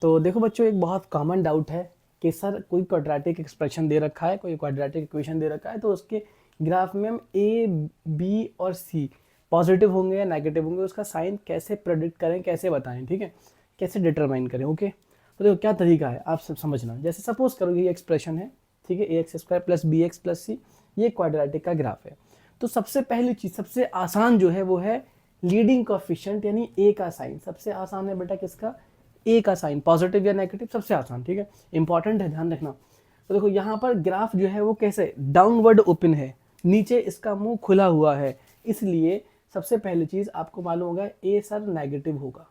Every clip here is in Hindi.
तो देखो बच्चों, एक बहुत कॉमन डाउट है कि सर कोई क्वाड्रेटिक एक्सप्रेशन दे रखा है, कोई क्वाड्रेटिक इक्वेशन दे रखा है, तो उसके ग्राफ में हम ए बी और सी पॉजिटिव होंगे या नेगेटिव होंगे, उसका साइन कैसे प्रेडिक्ट करें, कैसे बताएं, ठीक है, कैसे डिटरमाइन करें। ओके, तो देखो क्या तरीका है आप सब समझना। जैसे सपोज करो ये एक्सप्रेशन है, ठीक है, A X square plus B X plus C, ये क्वाड्रेटिक का ग्राफ है। तो सबसे पहली चीज, सबसे आसान जो है वो है लीडिंग कोएफिशिएंट यानी ए का साइन। सबसे आसान है बेटा किसका, ए का साइन, पॉजिटिव या नेगेटिव, सबसे आसान, ठीक है, इंपॉर्टेंट है, ध्यान रखना। तो देखो यहाँ पर ग्राफ जो है वो कैसे डाउनवर्ड ओपन है, नीचे इसका मुंह खुला हुआ है, इसलिए सबसे पहली चीज आपको मालूम होगा ए सर नेगेटिव होगा।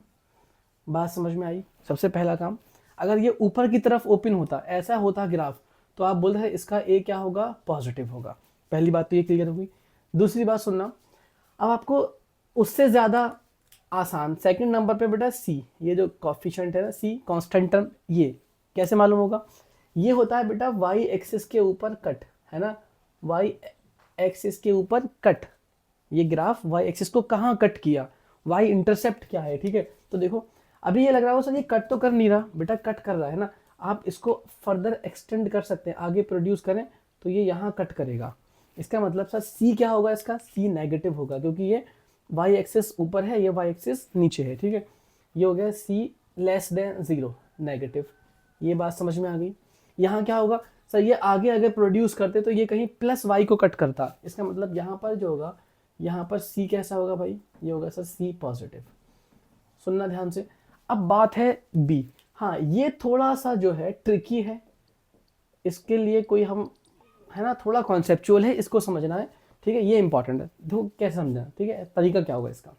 बात समझ में आई? सबसे पहला काम, अगर ये ऊपर की तरफ ओपन होता, ऐसा होता ग्राफ, तो आप बोलते हैं इसका ए क्या होगा, पॉजिटिव होगा। पहली बात तो ये क्लियर होगी। दूसरी बात सुनना, अब आपको उससे ज्यादा आसान सेकंड नंबर पे बेटा सी, ये जो कोएफिशिएंट है ना सी, कांस्टेंट टर्म, ये कैसे मालूम होगा? ये होता है बेटा वाई एक्सिस के ऊपर कट, है ना, वाई एक्सिस के ऊपर कट। ये ग्राफ वाई एक्सिस को कहाँ कट किया, वाई इंटरसेप्ट क्या है, ठीक है। तो देखो अभी ये लग रहा हो सर ये कट तो कर नहीं रहा, बेटा कट कर रहा है ना। आप इसको फर्दर एक्सटेंड कर सकते हैं, आगे प्रोड्यूस करें तो ये यहाँ कट करेगा। इसका मतलब सर सी क्या होगा, इसका सी नेगेटिव होगा, क्योंकि ये वाई एक्सिस ऊपर है, ये वाई एक्सिस नीचे है, ठीक है। ये हो गया सी लेस देन जीरो, नेगेटिव। ये बात समझ में आ गई? यहाँ क्या होगा सर, ये आगे अगर प्रोड्यूस करते तो ये कहीं प्लस वाई को कट करता, इसका मतलब यहाँ पर जो होगा, यहाँ पर सी कैसा होगा भाई, ये होगा सर सी पॉजिटिव। सुनना ध्यान से। अब बात है बी। हाँ ये थोड़ा सा जो है ट्रिकी है, इसके लिए कोई हम, है ना, थोड़ा कॉन्सेप्चुअल है, इसको समझना है, ठीक है, ये इंपॉर्टेंट है। देखो कैसे समझना, ठीक है, तरीका क्या होगा इसका।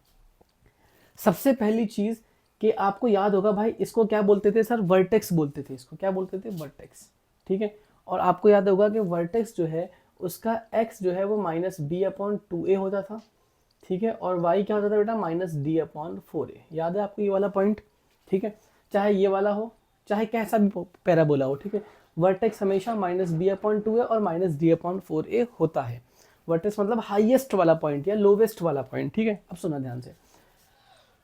सबसे पहली चीज कि आपको याद होगा भाई, इसको क्या बोलते थे सर, वर्टेक्स बोलते थे, इसको क्या बोलते थे, वर्टेक्स, ठीक है। और आपको याद होगा कि वर्टेक्स जो है उसका एक्स जो है वो माइनस बी अपॉन टू ए होता था, ठीक है, और वाई क्या होता था बेटा, माइनस डी अपॉन फोर ए। याद है आपको ये वाला पॉइंट, ठीक है। चाहे ये वाला हो, चाहे कैसा भी पैराबोला हो, ठीक है, वर्टेक्स हमेशा minus B upon two A और माइनस डी अपॉन फोर ए होता है। वर्टेक्स मतलब हाईएस्ट वाला पॉइंट या लोवेस्ट वाला पॉइंट, ठीक है। अब सुना ध्यान से,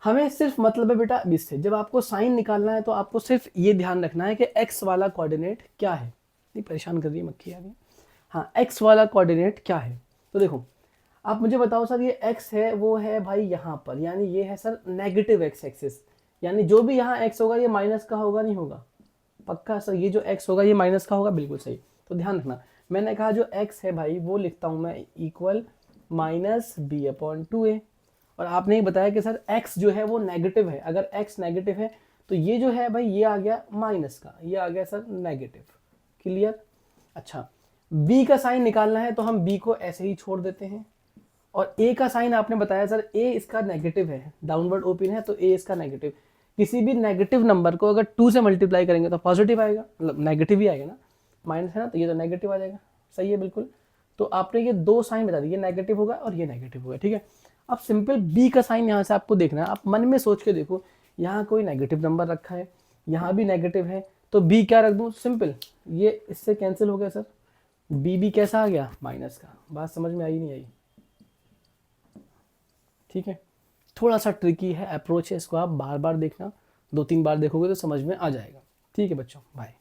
हमें सिर्फ मतलब है बेटा इससे, जब आपको साइन निकालना है तो आपको सिर्फ ये ध्यान रखना है कि एक्स वाला कोऑर्डिनेट क्या है। नहीं परेशान कर रही है मक्खी आगे। हाँ एक्स वाला कोऑर्डिनेट क्या है, तो देखो आप मुझे बताओ सर, ये x है वो है भाई यहाँ पर, यानी ये है सर नेगेटिव x एक्सिस, यानी जो भी यहाँ x होगा ये माइनस का होगा, नहीं होगा? पक्का सर, ये जो x होगा ये माइनस का होगा, बिल्कुल सही। तो ध्यान रखना, मैंने कहा जो x है भाई वो लिखता हूँ मैं equal minus B upon two A, और आपने ही बताया कि सर x जो है वो नेगेटिव है। अगर x नेगेटिव है तो ये जो है भाई ये आ गया माइनस का, ये आ गया सर नेगेटिव। क्लियर? अच्छा, b का साइन निकालना है तो हम b को ऐसे ही छोड़ देते हैं, और a का साइन आपने बताया सर a इसका नेगेटिव है, डाउनवर्ड ओपन है तो a इसका नेगेटिव। किसी भी नेगेटिव नंबर को अगर 2 से मल्टीप्लाई करेंगे तो पॉजिटिव आएगा, मतलब नेगेटिव ही आएगा ना, माइनस है ना, तो ये तो नेगेटिव आ जाएगा। सही है बिल्कुल। तो आपने ये दो साइन बता दिए, ये नेगेटिव होगा और ये नेगेटिव होगा, ठीक है। अब सिंपल b का साइन यहाँ से आपको देखना है, आप मन में सोच के देखो, यहाँ कोई नेगेटिव नंबर रखा है, यहाँ भी नेगेटिव है, तो b क्या रख दूँ, सिंपल ये इससे कैंसिल हो गया सर, b भी कैसा आ गया, माइनस का। बात समझ में आई नहीं आई? ठीक है, थोड़ा सा ट्रिकी है अप्रोच है, इसको आप बार बार देखना, 2-3 बार देखोगे तो समझ में आ जाएगा। ठीक है बच्चों, बाय।